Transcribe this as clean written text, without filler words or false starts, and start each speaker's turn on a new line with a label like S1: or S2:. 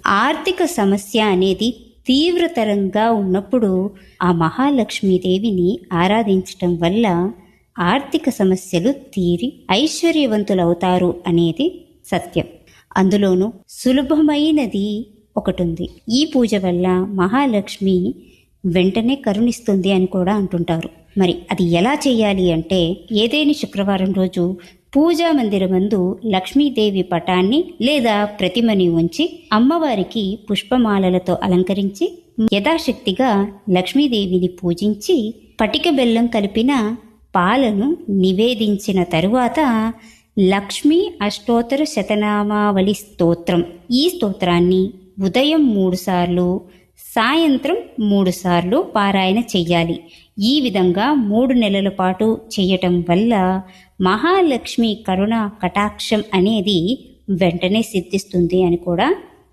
S1: ఆర్థిక సమస్య అనేది తీవ్రతరంగా ఉన్నప్పుడు ఆ మహాలక్ష్మీదేవిని ఆరాధించటం వల్ల ఆర్థిక సమస్యలు తీరి ఐశ్వర్యవంతులవుతారు అనేది సత్యం. అందులోనూ సులభమైనది ఒకటి ఉంది. ఈ పూజ వల్ల మహాలక్ష్మి వెంటనే కరుణిస్తుంది అని కూడా అంటుంటారు. మరి అది ఎలా చేయాలి అంటే, ఏదేని శుక్రవారం రోజు పూజా మందిరమందు లక్ష్మీదేవి పటాన్ని లేదా ప్రతిమని ఉంచి అమ్మవారికి పుష్పమాలలతో అలంకరించి యథాశక్తిగా లక్ష్మీదేవిని పూజించి పటిక బెల్లం కలిపిన పాలను నివేదించిన తరువాత లక్ష్మీ అష్టోత్తర శతనామావళి స్తోత్రం, ఈ స్తోత్రాన్ని ఉదయం 3 సార్లు, సాయంత్రం 3 సార్లు పారాయణ చెయ్యాలి. ఈ విధంగా 3 నెలల పాటు చేయటం వల్ల మహాలక్ష్మి కరుణ కటాక్షం అనేది వెంటనే సిద్ధిస్తుంది అని కూడా